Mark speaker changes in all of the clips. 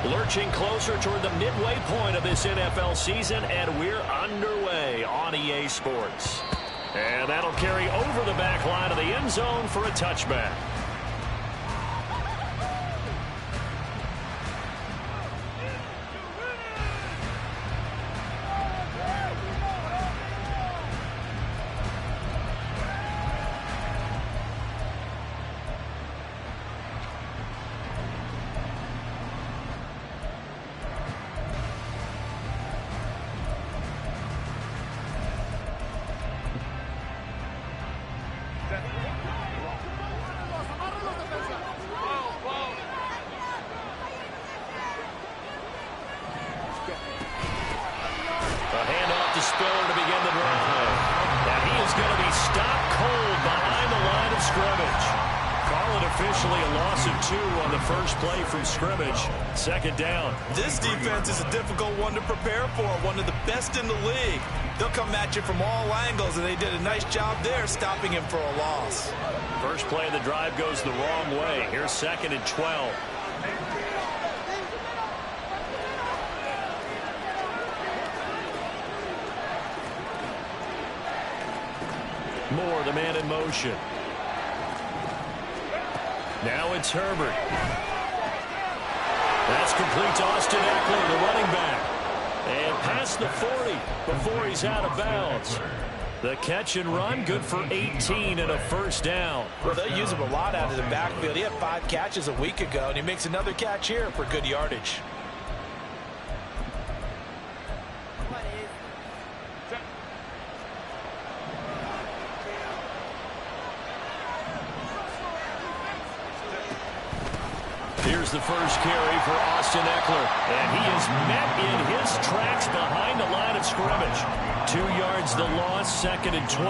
Speaker 1: Lurching closer toward the midway point of this NFL season, and we're underway on EA Sports. And that'll carry over the back line of the end zone for a touchback.
Speaker 2: Spiller to begin the drive. And he is going to be stopped cold behind the line of scrimmage. Call it officially a loss of 2 on the first play from scrimmage. Second down.
Speaker 3: This defense is a difficult one to prepare for, one of the best in the league. They'll come at you from all angles, and they did a nice job there stopping him for a loss.
Speaker 1: First play of the drive goes the wrong way. Here's 2nd and 12. Moore, the man in motion. Now it's Herbert. That's complete to Austin Ekeler, the running back. And past the 40 before he's out of bounds. The catch and run, good for 18 and a first down.
Speaker 3: Well, they'll use him a lot out of the backfield. He had 5 catches a week ago, and he makes another catch here for good yardage.
Speaker 1: Here's the first carry for Austin Ekeler, and he is met in his tracks behind the line of scrimmage. 2 yards the loss, 2nd and 12.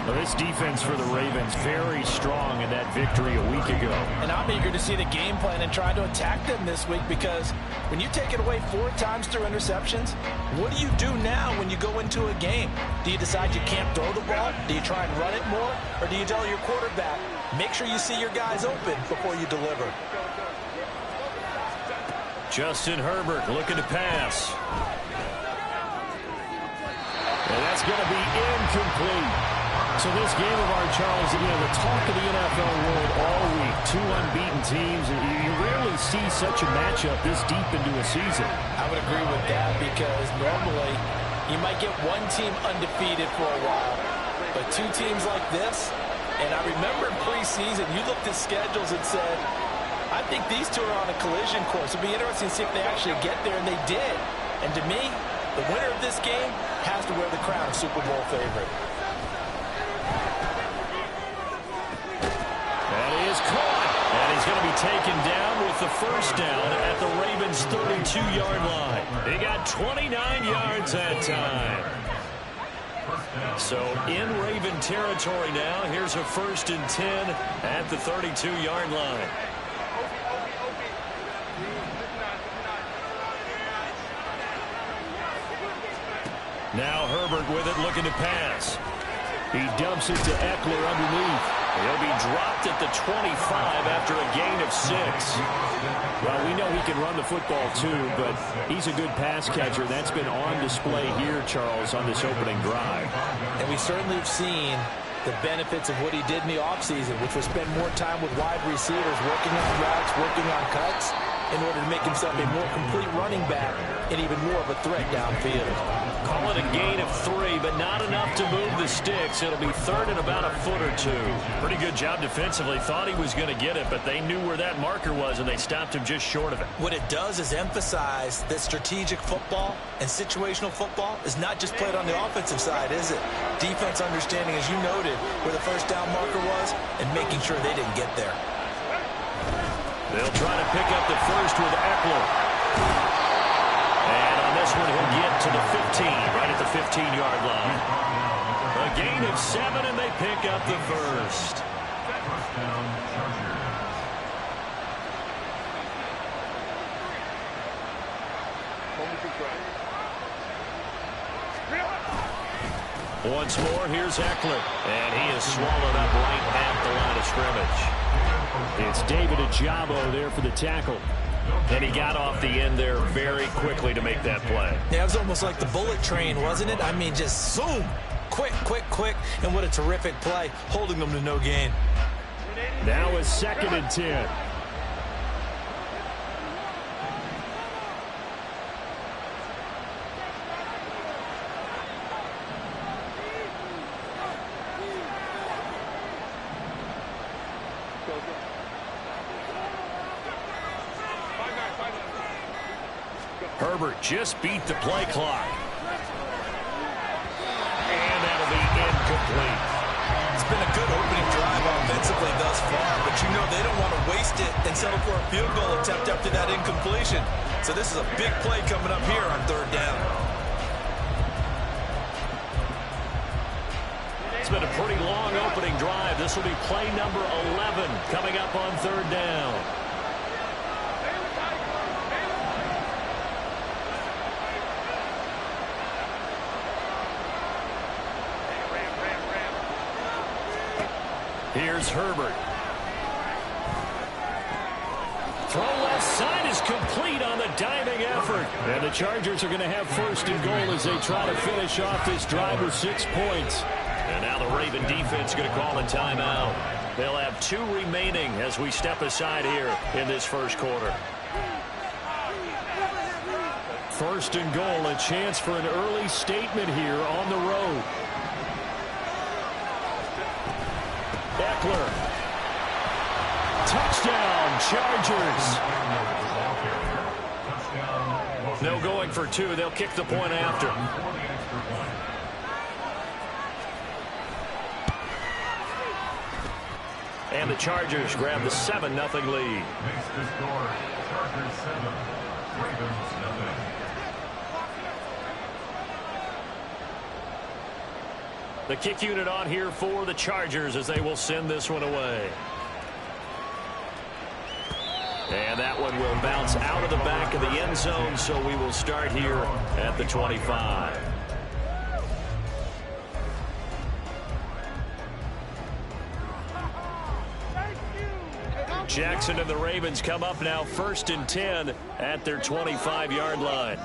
Speaker 2: Well, this defense for the Ravens very strong in that victory a week ago.
Speaker 3: And I'm eager to see the game plan and try to attack them this week, because when you take it away 4 times through interceptions, what do you do now when you go into a game? Do you decide you can't throw the ball? Do you try and run it more? Or do you tell your quarterback, make sure you see your guys open before you deliver?
Speaker 1: Justin Herbert looking to pass. And that's going to be incomplete.
Speaker 2: So this game of our Charles, the talk of the NFL world all week, 2 unbeaten teams. You rarely see such a matchup this deep into a season.
Speaker 3: I would agree with that, because normally you might get one team undefeated for a while, but 2 teams like this, and I remember in preseason, you looked at schedules and said, I think these 2 are on a collision course. It'll be interesting to see if they actually get there, and they did. And to me, the winner of this game has to wear the crown of Super Bowl favorite.
Speaker 1: That is caught. And he's going to be taken down with the first down at the Ravens' 32-yard line. They got 29 yards that time. So in Raven territory now. Here's a 1st and 10 at the 32-yard line. Now Herbert with it, looking to pass.
Speaker 2: He dumps it to Ekeler underneath.
Speaker 1: He'll be dropped at the 25 after a gain of 6.
Speaker 2: Well, we know he can run the football too, but he's a good pass catcher. That's been on display here, Charles, on this opening drive.
Speaker 3: And we certainly have seen the benefits of what he did in the offseason, which was spend more time with wide receivers, working on routes, working on cuts, in order to make himself a more complete running back and even more of a threat downfield.
Speaker 1: Call it a gain of 3, but not enough to move the sticks. It'll be 3rd and about a foot or 2. Pretty good job defensively. Thought he was going to get it, but they knew where that marker was, and they stopped him just short of it.
Speaker 3: What it does is emphasize that strategic football and situational football is not just played on the offensive side, is it? Defense understanding, as you noted, where the first down marker was and making sure they didn't get there.
Speaker 1: They'll try to pick up the first with Ekeler. And on this one, he'll get to the 15, right at the 15-yard line. A gain of 7, and they pick up the first. Once more, here's Ekeler. And he is swallowed up right at the line of scrimmage.
Speaker 2: It's David Ojabo there for the tackle.
Speaker 1: And he got off the end there very quickly to make that play.
Speaker 3: Yeah, it was almost like the bullet train, wasn't it? I mean, just zoom. Quick, quick, quick. And what a terrific play, holding them to no gain.
Speaker 1: Now is 2nd and 10. Herbert just beat the play clock. And that'll be incomplete.
Speaker 3: It's been a good opening drive offensively thus far, but you know they don't want to waste it and settle for a field goal attempt after that incompletion. So this is a big play coming up here on 3rd down.
Speaker 1: It's been a pretty long opening drive. This will be play number 11 coming up on 3rd down. Here's Herbert. Throw left side is complete on the diving effort. And the Chargers are going to have 1st and goal as they try to finish off this drive with 6 points. And now the Raven defense is going to call a timeout. They'll have 2 remaining as we step aside here in this 1st quarter. 1st and goal, a chance for an early statement here on the road. Eckler. Touchdown, Chargers. No going for 2. They'll kick the point after. And the Chargers grab the 7-0 lead. The kick unit on here for the Chargers as they will send this one away. And that one will bounce out of the back of the end zone, so we will start here at the 25. Jackson and the Ravens come up now 1st and 10 at their 25-yard line.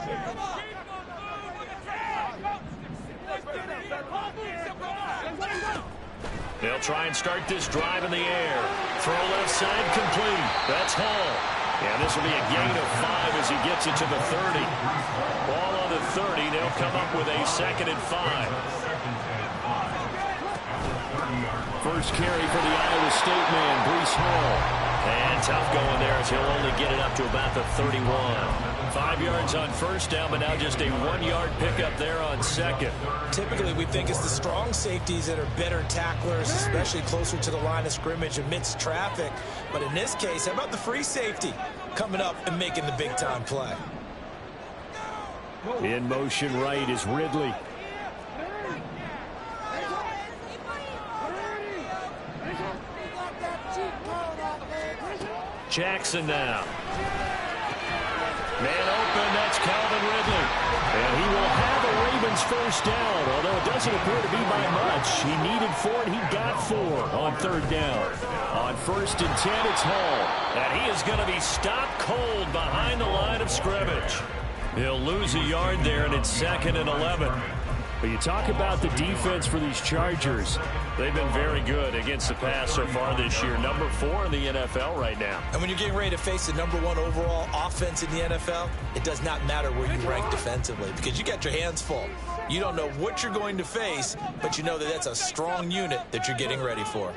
Speaker 1: They'll try and start this drive in the air. Throw left side complete. That's Hall. And this will be a gain of 5 as he gets it to the 30. Ball on the 30. They'll come up with a 2nd and 5. First carry for the Iowa State man, Breece Hall. And tough going there as he'll only get it up to about the 31. 5 yards on 1st down, but now just a 1-yard pickup there on 2nd.
Speaker 3: Typically, we think it's the strong safeties that are better tacklers, especially closer to the line of scrimmage amidst traffic. But in this case, how about the free safety coming up and making the big-time play?
Speaker 1: In motion right is Ridley. Jackson now. Man open, that's Calvin Ridley. And he will have a Ravens 1st down, although it doesn't appear to be by much. He needed 4, and he got 4 on 3rd down. On 1st and 10, it's Hall. And he is going to be stopped cold behind the line of scrimmage. He'll lose a yard there, and it's 2nd and 11. But you talk about the defense for these Chargers. They've been very good against the pass so far this year. Number 4 in the NFL right now.
Speaker 3: And when you're getting ready to face the number 1 overall offense in the NFL, it does not matter where you rank defensively because you got your hands full. You don't know what you're going to face, but you know that that's a strong unit that you're getting ready for.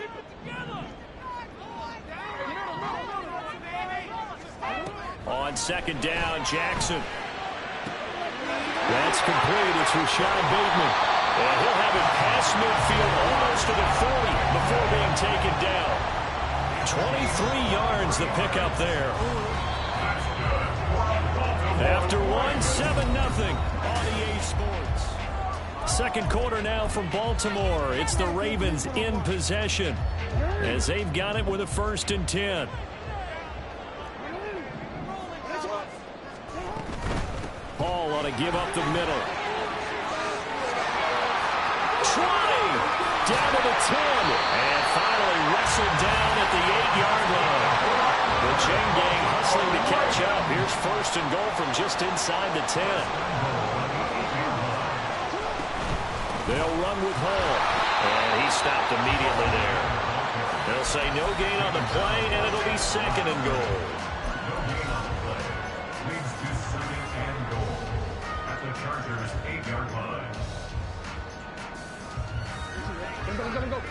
Speaker 1: On 2nd down, Jackson. That's complete. It's Rashad Bateman. And he'll have it past midfield almost to the 40 before being taken down. 23 yards the pickup there. After 7-0 on EA Sports. 2nd quarter now from Baltimore. It's the Ravens in possession as they've got it with a 1st and 10. Hall ought to give up the middle. Trying down to the 10. And finally wrestled down at the 8-yard line. The chain gang hustling to catch up. first and goal from just inside the 10. They'll run with Hall. And he stopped immediately there. They'll say no gain on the play, and it'll be second and goal.
Speaker 2: Leads to second and goal at the Chargers' 8-yard line. Go.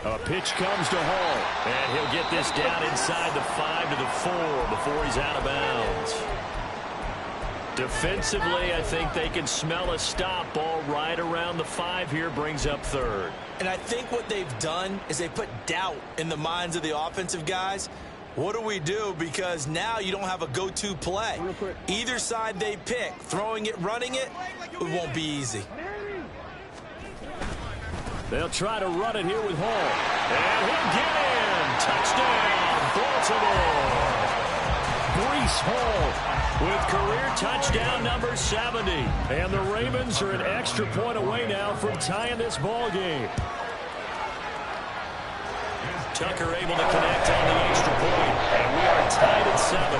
Speaker 1: A pitch comes to Hall, and he'll get this down inside the 5 to the 4 before he's out of bounds. Defensively, I think they can smell a stop. Ball right around the 5 here, brings up third.
Speaker 3: And I think what they've done is they put doubt in the minds of the offensive guys. What do we do? Because now you don't have a go-to play. Either side they pick, throwing it, running it, it won't be easy.
Speaker 1: They'll try to run it here with Hall. And he'll get in. Touchdown, Baltimore. Breece Hall with career touchdown number 70. And the Ravens are an extra point away now from tying this ball game. Tucker able to connect on the extra point. And we are tied at 7.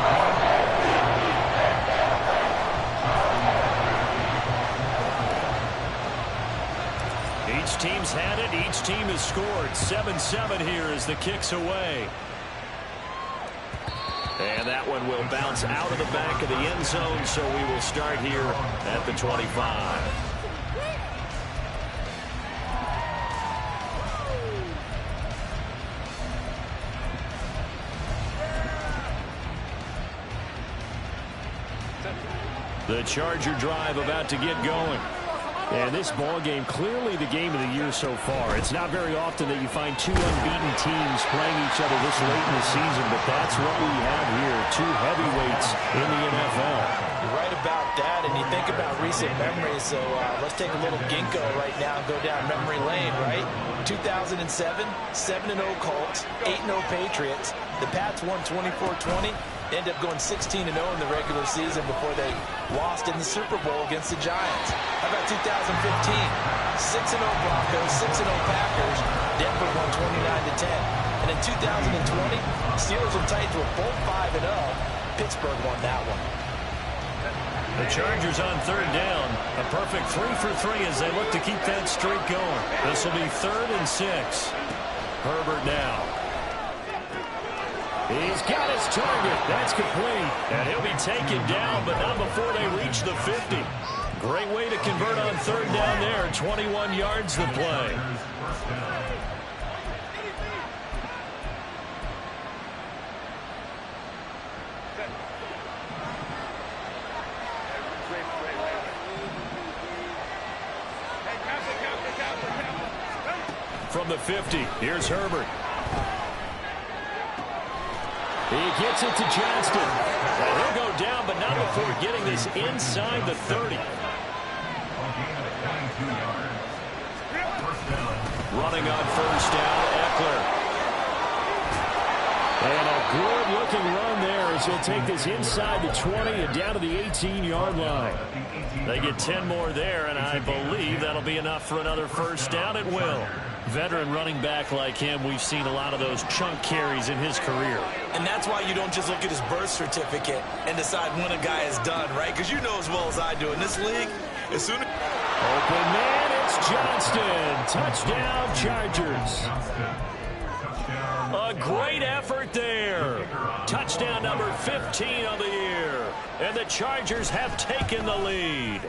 Speaker 1: Each team's had it. Each team has scored. 7-7 here as the kick's away. And that one will bounce out of the back of the end zone, so we will start here at the 25. The Charger drive about to get going. And this ball game, clearly the game of the year so far. It's not very often that you find two unbeaten teams playing each other this late in the season, but that's what we have here, two heavyweights in the NFL.
Speaker 3: You're right about that, and you think about recent memories, so let's take a little ginkgo right now and go down memory lane, right? 2007, 7-0 Colts, 8-0 Patriots. The Pats won 24-20. End up going 16-0 in the regular season before they lost in the Super Bowl against the Giants. How about 2015? 6-0 Broncos, 6-0 Packers. Denver won 29-10. And in 2020, Steelers and Titans were both 5-0. Pittsburgh won that one.
Speaker 1: The Chargers on third down. A perfect 3 for 3 as they look to keep that streak going. This will be 3rd and 6. Herbert now. He's got his target. That's complete. And he'll be taken down, but not before they reach the 50. Great way to convert on third down there. 21 yards to play. From the 50, here's Herbert. He gets it to Johnston. And he'll go down, but not before getting this inside the 30. Running on first down, Eckler. And a good-looking run there as he'll take this inside the 20 and down to the 18-yard line. They get 10 more there, and I believe that'll be enough for another first down. It will. Veteran running back like him, we've seen a lot of those chunk carries in his career.
Speaker 3: And that's why you don't just look at his birth certificate and decide when a guy is done, right? Because you know as well as I do, in this league, as soon as...
Speaker 1: Open man, it's Johnston. Touchdown, Chargers. A great effort there. Touchdown number 15 of the year. And the Chargers have taken the lead.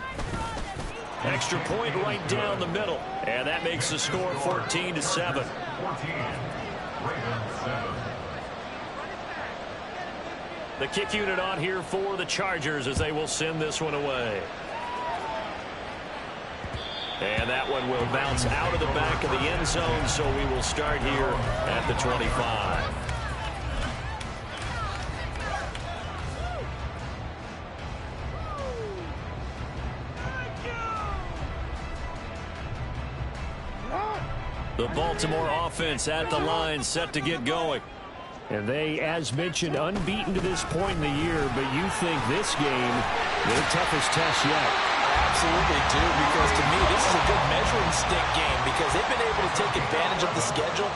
Speaker 1: Extra point right down the middle. And that makes the score 14-7. The kick unit on here for the Chargers as they will send this one away. And that one will bounce out of the back of the end zone, so we will start here at the 25. The Baltimore offense at the line, set to get going. And they, as mentioned, unbeaten to this point in the year, but you think this game, their toughest test yet.
Speaker 3: Absolutely do, because to me, this is a good measuring stick game because they've been able to take advantage of the schedule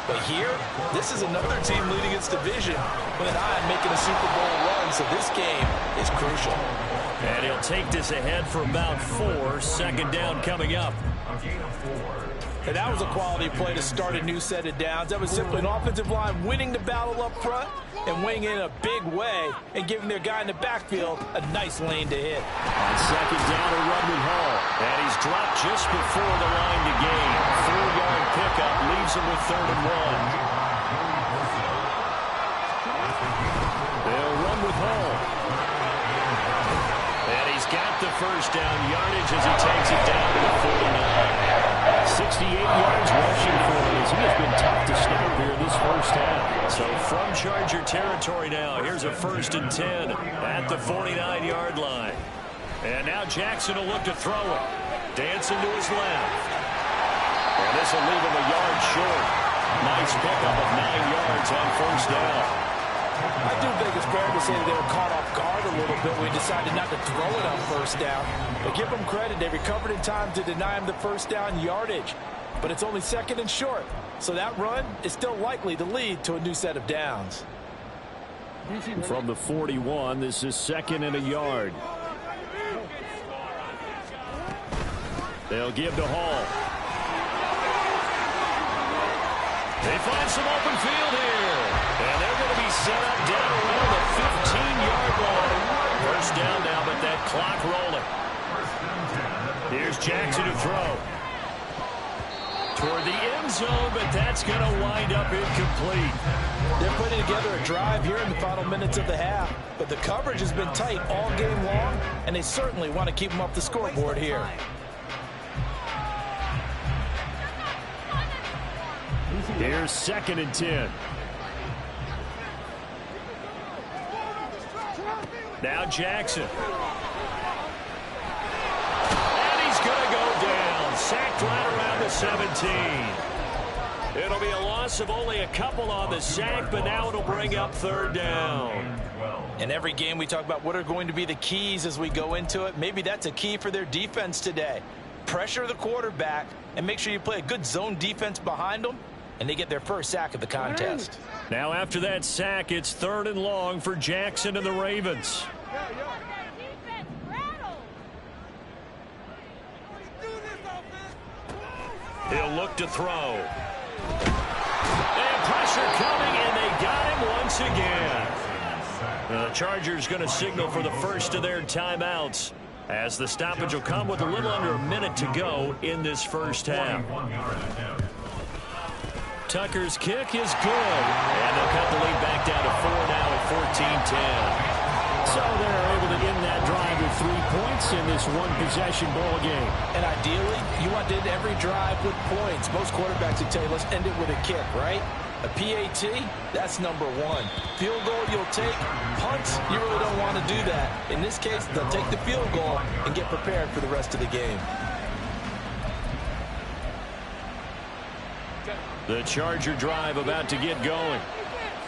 Speaker 3: But here, this is another team leading its division with an eye on making a Super Bowl run, so this game is crucial.
Speaker 1: And he'll take this ahead for about 4. Second down coming up.
Speaker 3: And that was a quality play to start a new set of downs. That was simply an offensive line winning the battle up front and weighing in a big way and giving their guy in the backfield a nice lane to hit.
Speaker 1: On second down, a run with Hall. And he's dropped just before the line to gain. 4-yard pickup leaves him with 3rd and 1. They'll run with Hall. And he's got the first down yardage as he takes it down to the 49. 68 yards rushing for him as he has been tough to stop here this first half. So from Charger territory now, here's a 1st and 10 at the 49-yard line. And now Jackson will look to throw it. Dancing to his left. And this will leave him a yard short. Nice pickup of 9 yards on 1st down.
Speaker 3: I do think it's fair to say that they were caught off guard a little bit when we decided not to throw it on 1st down. But give them credit. They recovered in time to deny him the 1st down yardage. But it's only 2nd and short. So that run is still likely to lead to a new set of downs.
Speaker 1: From the 41, this is 2nd and a yard. They'll give to Hall. They find some open field here. And they're going to be set up down around the 15-yard line. 1st down now, but that clock rolling. Here's Jackson to throw. Toward the end zone, but that's going to wind up incomplete.
Speaker 3: They're putting together a drive here in the final minutes of the half. But the coverage has been tight all game long, and they certainly want to keep them off the scoreboard here.
Speaker 1: Here's 2nd and 10. Now Jackson. And he's going to go down. Sacked right around the 17. It'll be a loss of only a couple on the sack, but now it'll bring up 3rd down.
Speaker 3: In every game we talk about what are going to be the keys as we go into it. Maybe that's a key for their defense today. Pressure the quarterback and make sure you play a good zone defense behind them, and they get their first sack of the contest.
Speaker 1: Now after that sack, it's 3rd and long for Jackson and the Ravens. He'll look to throw. And pressure coming, and they got him once again. The Chargers going to signal for the first of their timeouts, as the stoppage will come with a little under a minute to go in this first half. Tucker's kick is good. And they'll cut the lead back down to 4 now at 14-10. So they're able to end that drive with 3 points in this one-possession ball game.
Speaker 3: And ideally, you want to end every drive with points. Most quarterbacks would tell you, let's end it with a kick, right? A PAT, that's number 1. Field goal you'll take. Punts, you really don't want to do that. In this case, they'll take the field goal and get prepared for the rest of the game.
Speaker 1: The Charger drive about to get going.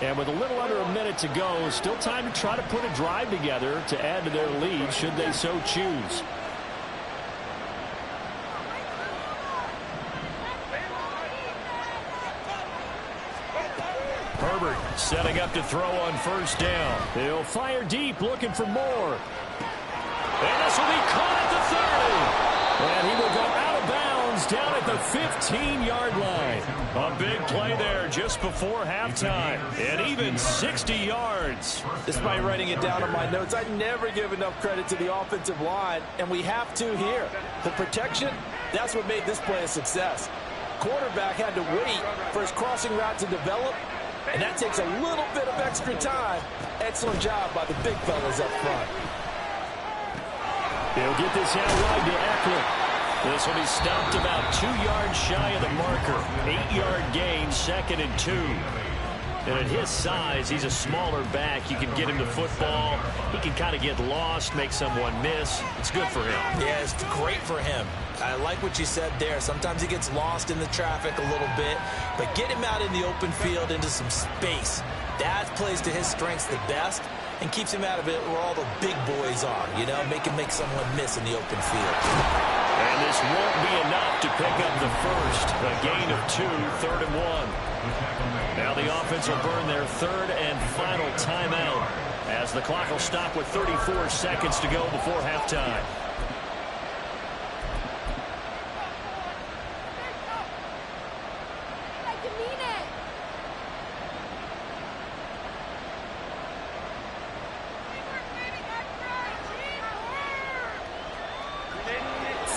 Speaker 1: And with a little under a minute to go, still time to try to put a drive together to add to their lead should they so choose. Herbert setting up to throw on 1st down. He'll fire deep, looking for more. And this will be caught at the 30. And he will go out of bounds down at the 15-yard line. A big play there just before halftime. And even 60 yards.
Speaker 3: Despite writing it down on my notes, I never give enough credit to the offensive line, and we have to here. The protection, that's what made this play a success. Quarterback had to wait for his crossing route to develop, and that takes a little bit of extra time. Excellent job by the big fellas up front.
Speaker 1: He'll get this out wide to Eckler. This will be stopped about 2 yards shy of the marker. 8-yard gain, 2nd and 2. And at his size, he's a smaller back. You can get him the football. He can kind of get lost, make someone miss. It's good for him.
Speaker 3: Yeah, it's great for him. I like what you said there. Sometimes he gets lost in the traffic a little bit, but get him out in the open field into some space. That plays to his strengths the best and keeps him out of it where all the big boys are, you know, make him make someone miss in the open field.
Speaker 1: And this won't be enough to pick up the first. A gain of 2, 3rd and 1. Now the offense will burn their 3rd and final timeout as the clock will stop with 34 seconds to go before halftime.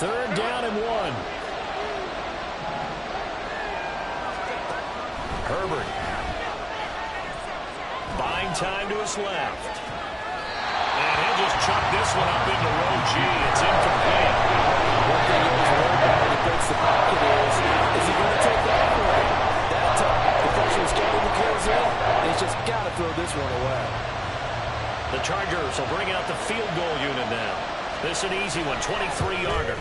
Speaker 1: Third down and 1. Herbert. Buying time to his left. And he'll just chuck this one up into row G. It's incomplete.
Speaker 3: One thing you always worry about when he breaks the pocket is he going to take that one? That time, the pressure is starting to close in, and he's just got to throw this one away.
Speaker 1: The Chargers will bring out the field goal unit now. This is an easy one, 23-yarder.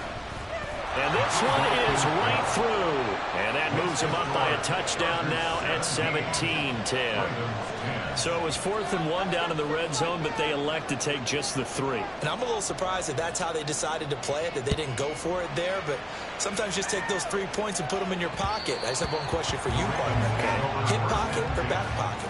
Speaker 1: And this one is right through. And that moves him up by a touchdown now at 17-10. So it was 4th and 1 down in the red zone, but they elect to take just the 3.
Speaker 3: And I'm a little surprised that that's how they decided to play it, that they didn't go for it there. But sometimes just take those 3 points and put them in your pocket. I just have one question for you, partner. Hip pocket or back pocket?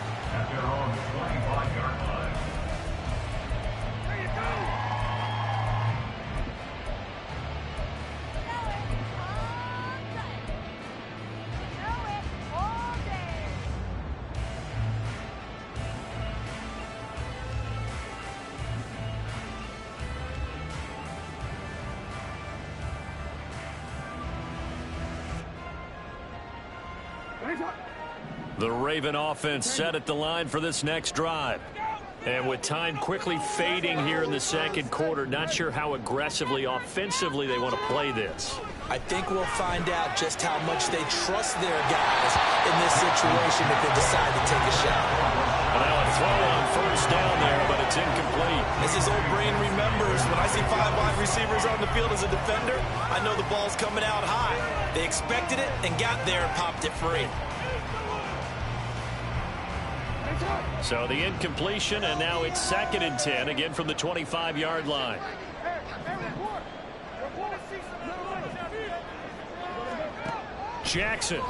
Speaker 1: The Raven offense set at the line for this next drive. And with time quickly fading here in the second quarter, not sure how aggressively, offensively they want to play this.
Speaker 3: I think we'll find out just how much they trust their guys in this situation if they decide to take a shot.
Speaker 1: And now a throw on first down there, but it's incomplete.
Speaker 3: As his old brain remembers, when I see 5 wide receivers on the field as a defender, I know the ball's coming out high. They expected it and got there and popped it free.
Speaker 1: So the incompletion, and now it's 2nd and 10, again from the 25-yard line. Jackson.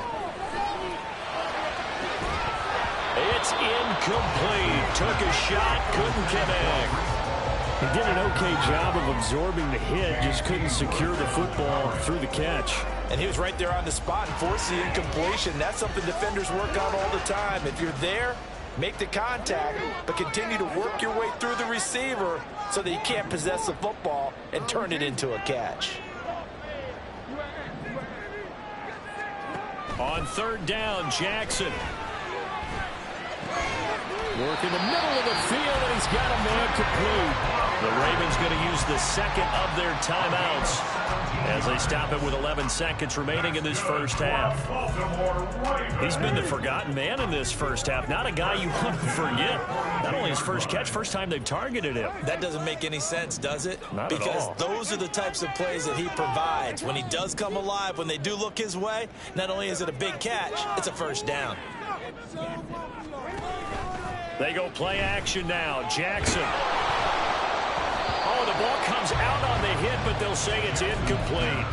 Speaker 1: It's incomplete. Took a shot, couldn't connect. He did an okay job of absorbing the hit, just couldn't secure the football through the catch.
Speaker 3: And he was right there on the spot and forced the incompletion. That's something defenders work on all the time. If you're there, make the contact, but continue to work your way through the receiver so that you can't possess the football and turn it into a catch.
Speaker 1: On 3rd down, Jackson. Work in the middle of the field, and he's got a man complete. The Ravens going to use the 2nd of their timeouts as they stop it with 11 seconds remaining in this first half. He's been the forgotten man in this first half. Not a guy you want to forget. Not only his first catch, first time they've targeted him.
Speaker 3: That doesn't make any sense, does it?
Speaker 1: Not at all.
Speaker 3: Because those are the types of plays that he provides. When he does come alive, when they do look his way, not only is it a big catch, it's a first down.
Speaker 1: They go play action now. Jackson. Oh, the ball comes out on the hit, but they'll say it's incomplete.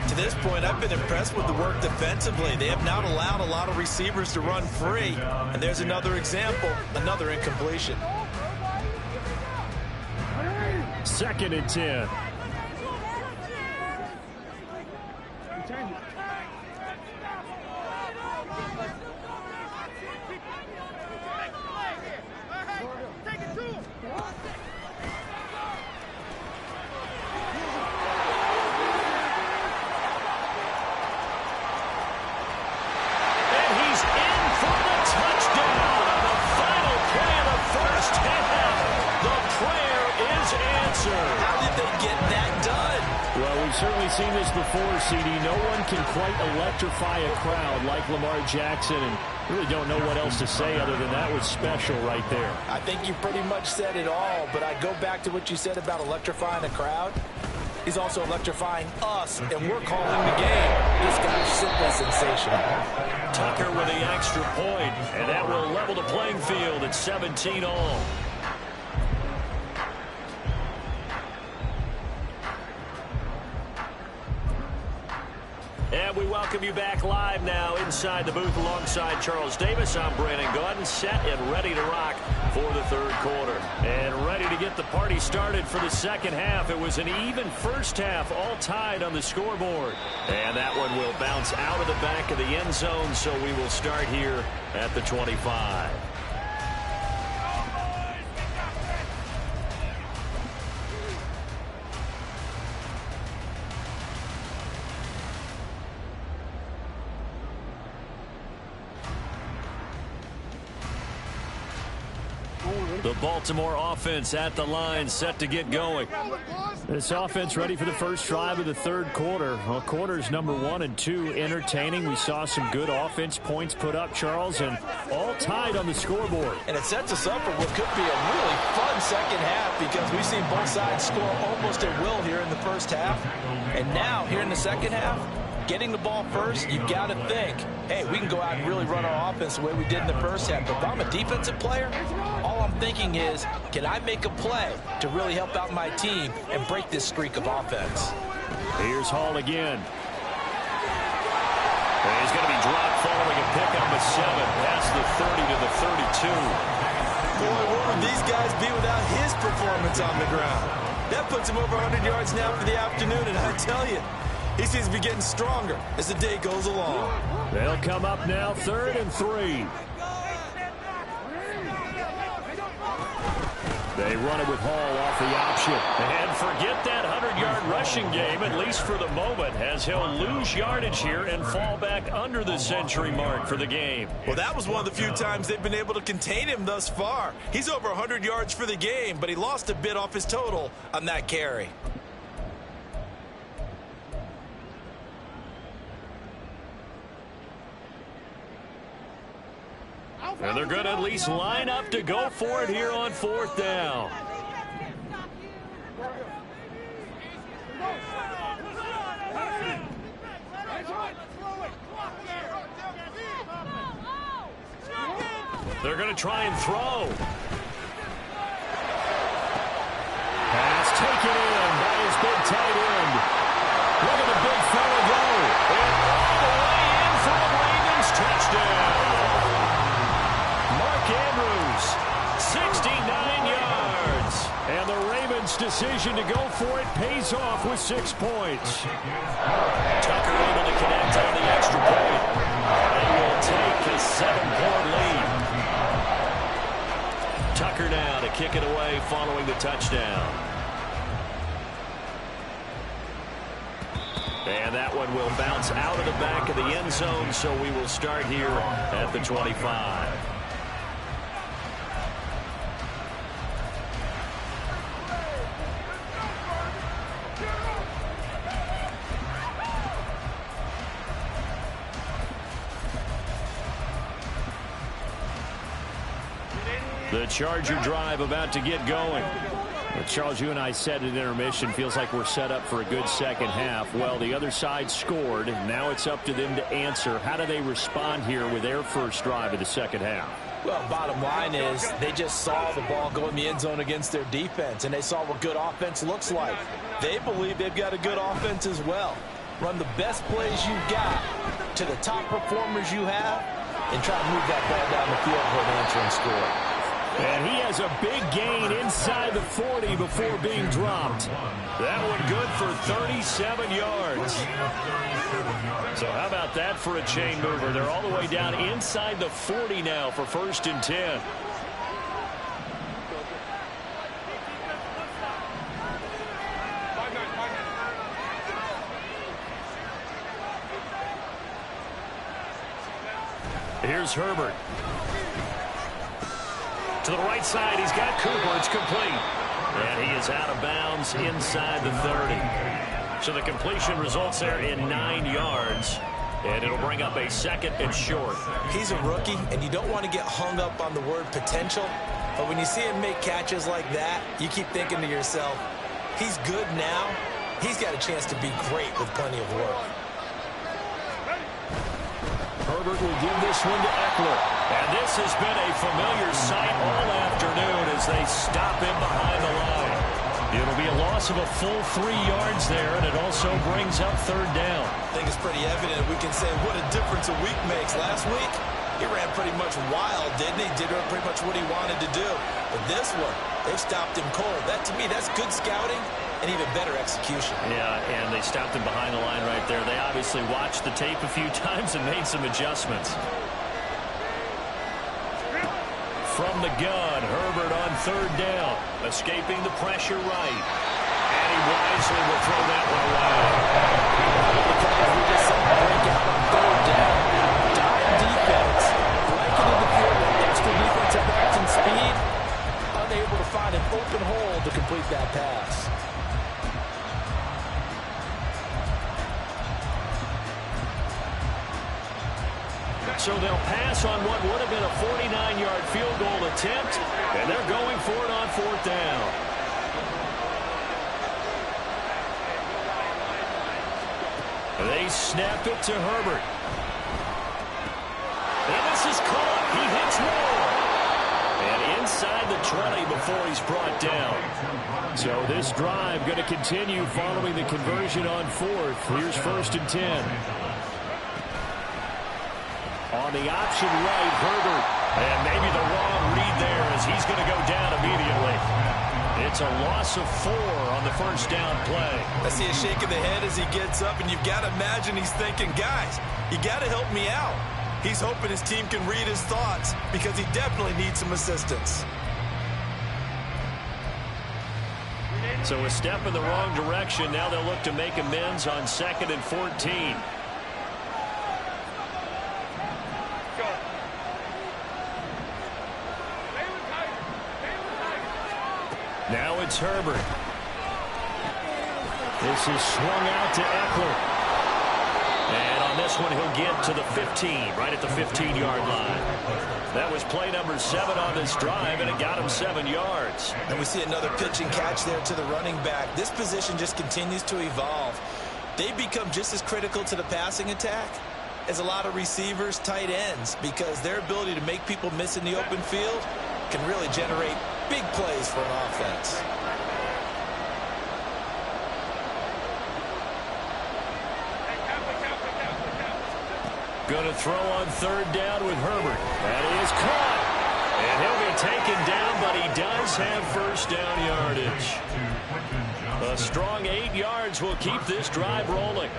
Speaker 3: To this point, I've been impressed with the work defensively. They have not allowed a lot of receivers to run free. And there's another example, another incompletion.
Speaker 1: 2nd and 10. Seen this before, CD. No one can quite electrify a crowd like Lamar Jackson, and really don't know what else to say other than that was special right there.
Speaker 3: I think you pretty much said it all, but I go back to what you said about electrifying a crowd. He's also electrifying us, and we're calling the game. This guy's simply sensational.
Speaker 1: Tucker with the extra point, and that will level the playing field at 17 all. we welcome you back live now inside the booth alongside Charles Davis. I'm Brandon Gaudin, set and ready to rock for the third quarter. And ready to get the party started for the second half. It was an even first half, all tied on the scoreboard. And that one will bounce out of the back of the end zone, so we will start here at the 25. The Baltimore offense at the line, set to get going.
Speaker 2: This offense ready for the first drive of the third quarter. Well, quarters number 1 and 2 entertaining. We saw some good offense points put up, Charles, and all tied on the scoreboard.
Speaker 3: And it sets us up for what could be a really fun second half because we've seen both sides score almost at will here in the first half. And now, here in the second half, getting the ball first, you've got to think, hey, we can go out and really run our offense the way we did in the first half. But if I'm a defensive player, all I'm thinking is, can I make a play to really help out my team and break this streak of offense?
Speaker 2: Here's Hall again.
Speaker 1: And he's going to be dropped following a pickup of 7 past the 30 to the 32.
Speaker 3: Boy, where would these guys be without his performance on the ground? That puts him over 100 yards now for the afternoon, and I tell you, he seems to be getting stronger as the day goes along.
Speaker 2: They'll come up now, 3rd and 3. They run it with Hall off the option.
Speaker 1: And forget that 100-yard rushing game, at least for the moment, as he'll lose yardage here and fall back under the century mark for the game.
Speaker 3: Well, that was one of the few times they've been able to contain him thus far. He's over 100 yards for the game, but he lost a bit off his total on that carry.
Speaker 1: And they're going to at least line up to go for it here on 4th down. They're going to try and throw.
Speaker 2: Pass taken in by his big tight end. Look at the big fella go.
Speaker 1: And all the way in for the Ravens touchdown. Andrews, 69 yards.
Speaker 2: And the Ravens' decision to go for it pays off with 6 points.
Speaker 1: Tucker able to connect on the extra point. They will take a 7-point lead. Tucker now to kick it away following the touchdown. And that one will bounce out of the back of the end zone, so we will start here at the 25. The Charger drive about to get going.
Speaker 2: Well, Charles, you and I said at intermission, feels like we're set up for a good second half. Well, the other side scored. Now it's up to them to answer. How do they respond here with their first drive of the second half?
Speaker 3: Well, bottom line is they just saw the ball go in the end zone against their defense, and they saw what good offense looks like. They believe they've got a good offense as well. Run the best plays you've got to the top performers you have and try to move that ball down the field for an answering score.
Speaker 2: And he has a big gain inside the 40 before being dropped.
Speaker 1: That one good for 37 yards. So how about that for a chain mover? They're all the way down inside the 40 now for 1st and 10. Here's Herbert. To the right side, he's got Cooper. It's complete. And he is out of bounds inside the 30. So the completion results there in 9 yards. And it'll bring up a 2nd and short.
Speaker 3: He's a rookie, and you don't want to get hung up on the word potential. But when you see him make catches like that, you keep thinking to yourself, he's good now. He's got a chance to be great with plenty of work.
Speaker 2: Herbert will give this one to Eckler.
Speaker 1: And this has been a familiar sight all afternoon as they stop him behind the line. It'll be a loss of a full 3 yards there, and it also brings up third down.
Speaker 3: I think it's pretty evident we can say what a difference a week makes. Last week, he ran pretty much wild, didn't he? Did pretty much what he wanted to do. But this one, they've stopped him cold. That, to me, that's good scouting and even better execution.
Speaker 1: Yeah, and they stopped him behind the line right there. They obviously watched the tape a few times and made some adjustments. From the gun, Herbert on third down, escaping the pressure right. And he wisely will throw that one away.
Speaker 3: The plays we just saw break out on third down. Dime defense, breaking in the field with extra defensive depth and speed, unable to find an open hole to complete that pass.
Speaker 1: So they'll pass on what would have been a 49-yard field goal attempt, and they're going for it on fourth down. They snap it to Herbert. And this is caught. He hits Moore. And inside the 20 before he's brought down. So this drive going to continue following the conversion on fourth. Here's 1st and 10. On the option right, Herbert. And maybe the wrong read there as he's going to go down immediately. It's a loss of 4 on the first down play.
Speaker 3: I see a shake of the head as he gets up, and you've got to imagine he's thinking, guys, you got to help me out. He's hoping his team can read his thoughts because he definitely needs some assistance.
Speaker 1: So a step in the wrong direction. Now they'll look to make amends on 2nd and 14. Now it's Herbert. This is swung out to Eckler. And on this one, he'll get to the 15, right at the 15-yard line. That was play number 7 on this drive, and it got him 7 yards.
Speaker 3: And we see another pitch and catch there to the running back. This position just continues to evolve. They become just as critical to the passing attack as a lot of receivers, tight ends, because their ability to make people miss in the open field can really generate big plays for an offense.
Speaker 1: Going to throw on third down with Herbert. That is caught. And he'll be taken down, but he does have first down yardage. A strong 8 yards will keep this drive rolling.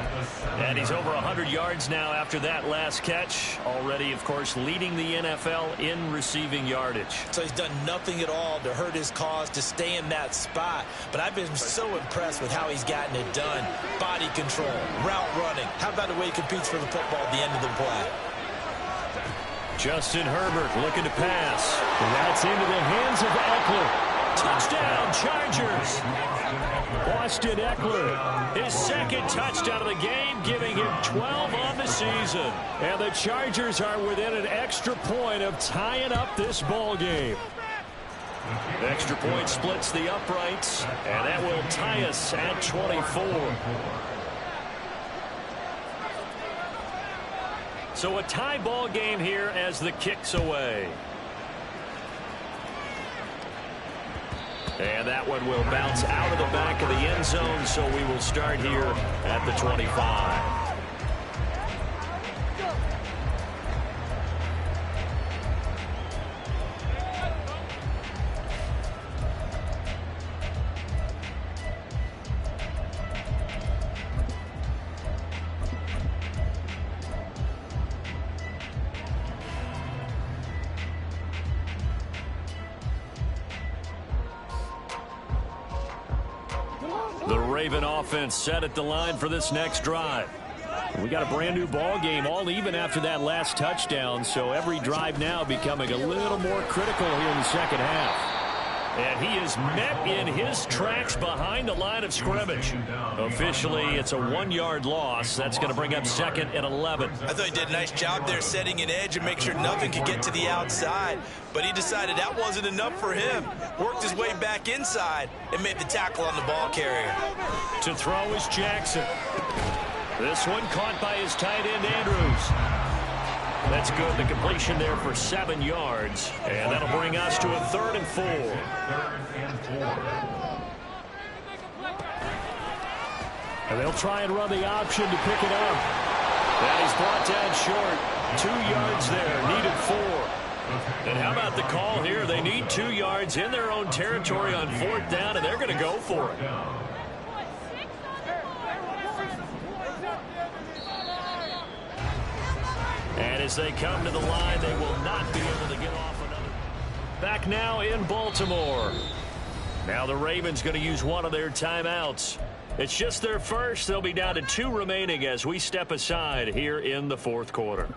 Speaker 1: And he's over 100 yards now after that last catch. Already, of course, leading the NFL in receiving yardage.
Speaker 3: So he's done nothing at all to hurt his cause to stay in that spot. But I've been so impressed with how he's gotten it done. Body control, route running. How about the way he competes for the football at the end of the play?
Speaker 1: Justin Herbert looking to pass. And that's into the hands of Eckler. Touchdown, Chargers. Austin Eckler, his 2nd touchdown of the game, giving him 12 on the season. And the Chargers are within an extra point of tying up this ball game. Extra point splits the uprights, and that will tie us at 24. So a tie ball game here as the kick's away. And that one will bounce out of the back of the end zone, so we will start here at the 25. The Raven offense set at the line for this next drive. We got a brand new ball game, all even after that last touchdown, so every drive now becoming a little more critical here in the second half. And he is met in his tracks behind the line of scrimmage. Officially, it's a 1-yard loss. That's going to bring up 2nd and 11.
Speaker 3: I thought he did a nice job there setting an edge and make sure nothing could get to the outside. But he decided that wasn't enough for him. Worked his way back inside and made the tackle on the ball carrier.
Speaker 1: To throw is Jackson. This one caught by his tight end, Andrews. That's good. The completion there for 7 yards. And that'll bring us to a 3rd and 4. And they'll try and run the option to pick it up. And he's brought down short. 2 yards there, needed 4. And how about the call here? They need 2 yards in their own territory on 4th down, and they're going to go for it. And as they come to the line, they will not be able to get off another. Back now in Baltimore. Now the Ravens going to use one of their timeouts. It's just their first. They'll be down to 2 remaining as we step aside here in the 4th quarter.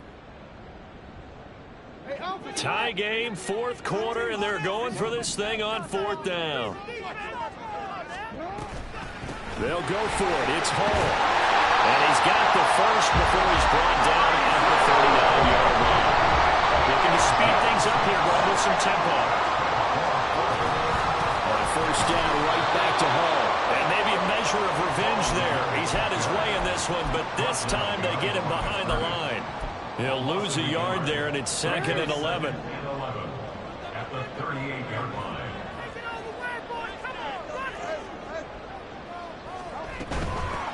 Speaker 1: Tie game, 4th quarter, and they're going for this thing on 4th down. They'll go for it. It's Hall. And he's got the first before he's brought down at the 39-yard line. Looking to speed things up here, going with some tempo. On 1st down, right back to Hall. And maybe a measure of revenge there. He's had his way in this one, but this time they get him behind the line. He'll lose a yard there, and it's 2nd and 11.
Speaker 2: At the 38-yard line.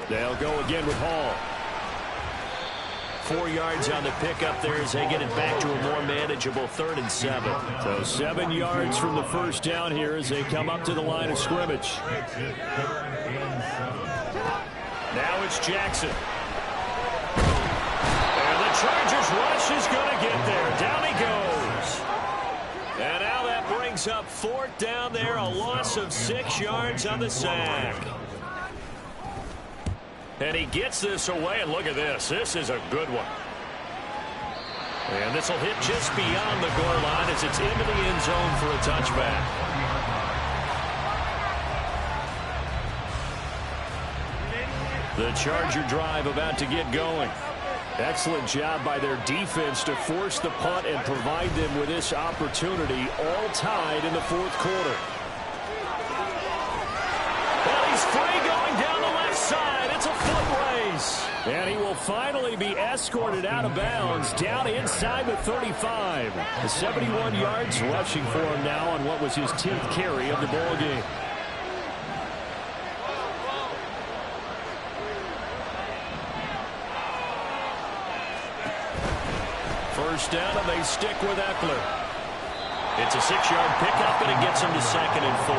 Speaker 1: They'll go again with Hall. 4 yards on the pickup there as they get it back to a more manageable 3rd and 7. So 7 yards from the 1st down here as they come up to the line of scrimmage. Now it's Jackson. Chargers rush is going to get there. Down he goes. And now that brings up 4th down there. A loss of 6 yards on the sack. And he gets this away. And look at this. This is a good one. And this will hit just beyond the goal line as it's into the end zone for a touchback. The Charger drive about to get going. Excellent job by their defense to force the punt and provide them with this opportunity, all tied in the 4th quarter. Well, he's free going down the left side. It's a foot race. And he will finally be escorted out of bounds down inside the 35. The 71 yards rushing for him now on what was his 10th carry of the ball game. First down, and they stick with Eckler. It's a 6-yard pickup, and it gets him to 2nd and 4.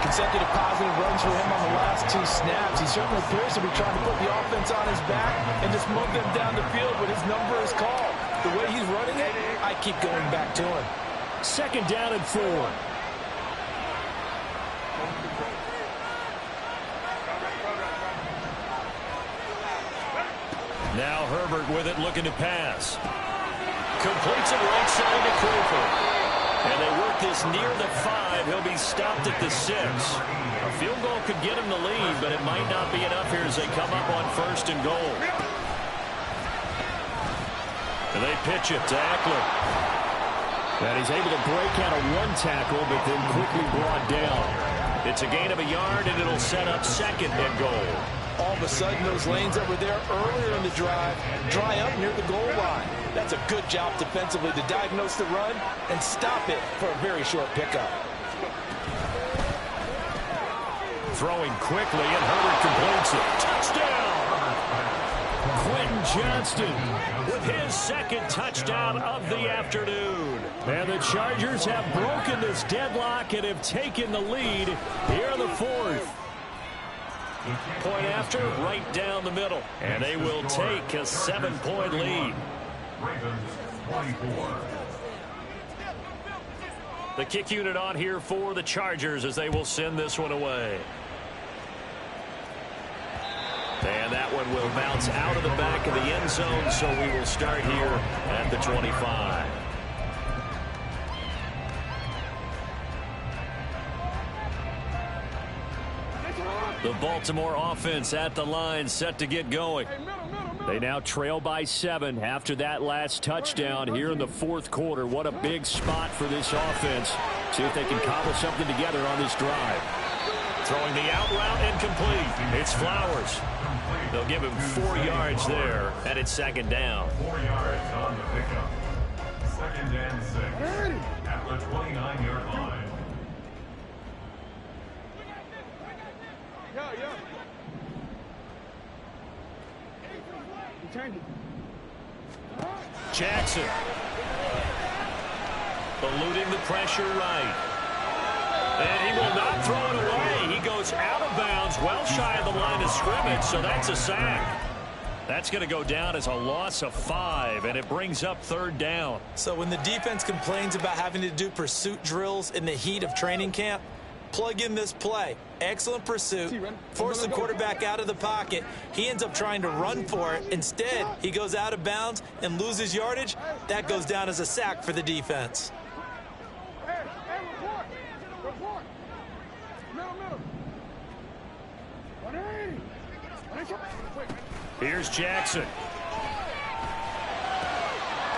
Speaker 3: Consecutive positive runs for him on the last 2 snaps. He certainly appears to be trying to put the offense on his back and just move them down the field, but his number is called. The way he's running it, I keep going back to him.
Speaker 1: 2nd down and 4. Now Herbert with it, looking to pass. Completes it right side to Cooper. And they work this near the 5. He'll be stopped at the 6. A field goal could get him the lead, but it might not be enough here as they come up on 1st and goal. And they pitch it to Eckler. And he's able to break out of 1 tackle, but then quickly brought down. It's a gain of a yard, and it'll set up 2nd and goal.
Speaker 3: All of a sudden, those lanes that were there earlier in the drive dry up near the goal line. That's a good job defensively to diagnose the run and stop it for a very short pickup.
Speaker 1: Throwing quickly, and Herbert completes it. Touchdown! Quentin Johnston with his 2nd touchdown of the afternoon. And the Chargers have broken this deadlock and have taken the lead here in the 4th. Point after, right down the middle. And they will take a 7-point lead.
Speaker 2: Ravens 24.
Speaker 1: The kick unit on here for the Chargers as they will send this one away. And that one will bounce out of the back of the end zone, so we will start here at the 25. The Baltimore offense at the line, set to get going. They now trail by 7 after that last touchdown here in the 4th quarter. What a big spot for this offense. See if they can cobble something together on this drive. Throwing the out route incomplete. It's Flowers. They'll give him 4 yards there, and it's 2nd down.
Speaker 2: 4 yards on the pickup. 2nd and 6 at the 29-yard line.
Speaker 1: Jackson. Eluding the pressure right. And he will not throw it away. He goes out of bounds, well shy of the line of scrimmage, so that's a sack. That's going to go down as a loss of 5, and it brings up 3rd down.
Speaker 3: So when the defense complains about having to do pursuit drills in the heat of training camp, plug in this play. Excellent pursuit. Force the quarterback out of the pocket. He ends up trying to run for it. Instead, he goes out of bounds and loses yardage. That goes down as a sack for the defense.
Speaker 1: Here's Jackson.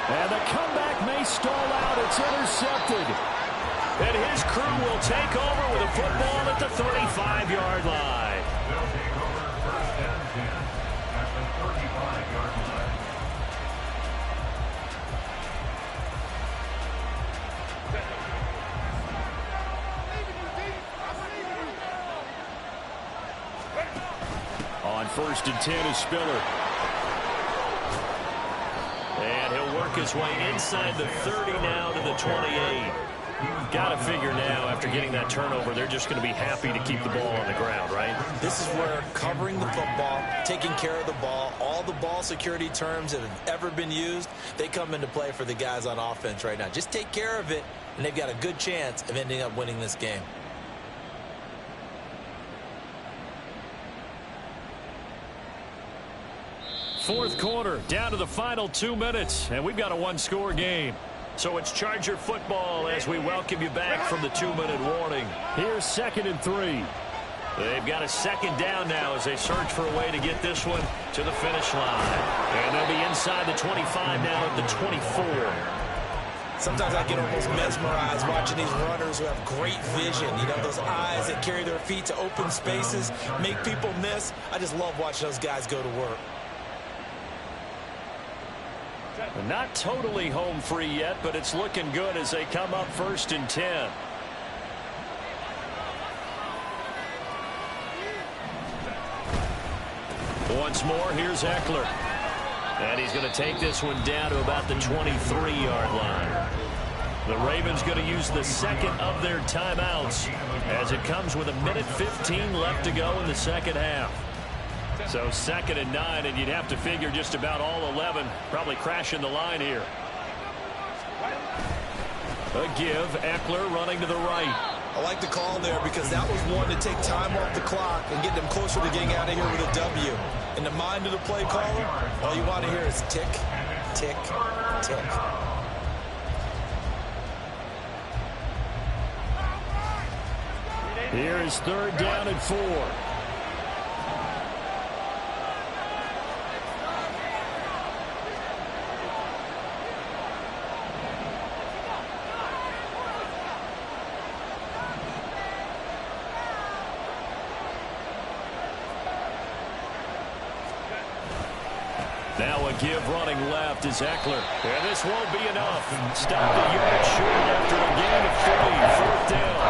Speaker 1: And the comeback may stall out. It's intercepted. And his crew will take over with a football at the 35-yard line. On 1st and 10 is Spiller. And he'll work his way inside the 30 now to the 28. Got to figure now, after getting that turnover, they're just going to be happy to keep the ball on the ground, right?
Speaker 3: This is where covering the football, taking care of the ball, all the ball security terms that have ever been used, they come into play for the guys on offense right now. Just take care of it, and they've got a good chance of ending up winning this game.
Speaker 1: Fourth quarter, down to the final 2 minutes, and we've got a one-score game. So it's Charger football as we welcome you back from the 2-minute warning. Here's 2nd and 3. They've got a 2nd down now as they search for a way to get this one to the finish line. And they'll be inside the 25 now at the 24.
Speaker 3: Sometimes I get almost mesmerized watching these runners who have great vision. You know, those eyes that carry their feet to open spaces, make people miss. I just love watching those guys go to work.
Speaker 1: Not totally home free yet, but it's looking good as they come up 1st and 10. Once more, here's Eckler. And he's going to take this one down to about the 23-yard line. The Ravens going to use the 2nd of their timeouts as it comes with 1:15 left to go in the 2nd half. So 2nd and 9, and you'd have to figure just about all 11 probably crashing the line here. A give, Eckler running to the right.
Speaker 3: I like the call there because that was one to take time off the clock and get them closer to getting out of here with a W. In the mind of the play caller, all you want to hear is tick, tick, tick.
Speaker 1: Here is 3rd down and 4. Now a give running left is Eckler. And this won't be enough. Stopped a yard short after a gain of 3. 4th down.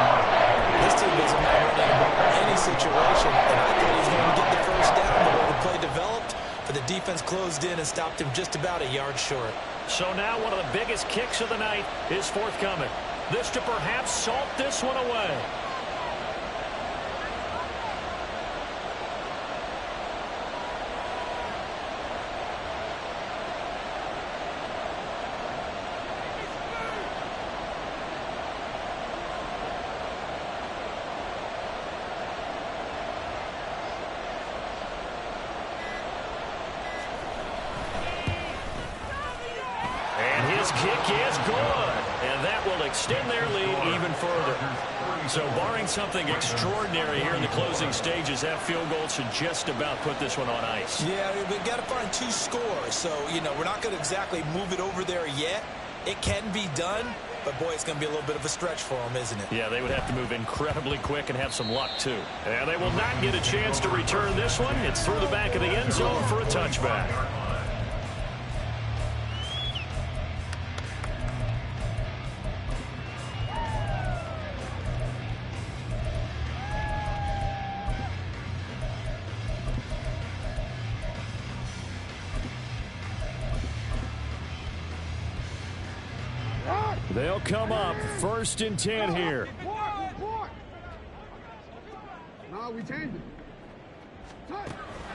Speaker 3: This team doesn't matter in any situation. And I thought he was going to get the 1st down. The way the play developed, but the defense closed in and stopped him just about a yard short.
Speaker 1: So now one of the biggest kicks of the night is forthcoming. This to perhaps salt this one away. Kick is good, and that will extend their lead even further. So barring something extraordinary here in the closing stages, that field goal should just about put this one on ice.
Speaker 3: Yeah, we've got to find 2 scores. So, you know, we're not going to exactly move it over there yet. It can be done, but, boy, it's going to be a little bit of a stretch for them, isn't it?
Speaker 1: Yeah, they would have to move incredibly quick and have some luck, too. And they will not get a chance to return this one. It's through the back of the end zone for a touchback. They'll come up 1st and 10 here.
Speaker 4: No, we changed it.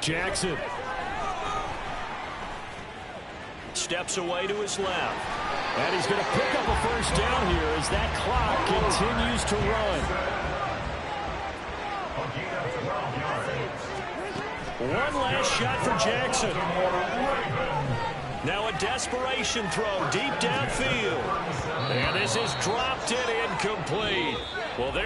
Speaker 1: Jackson
Speaker 2: Steps away to his left.
Speaker 1: and he's going to pick up a 1st down here as that clock continues to run.
Speaker 2: One last shot for Jackson. Now a desperation throw deep downfield. And this is dropped and incomplete. Well,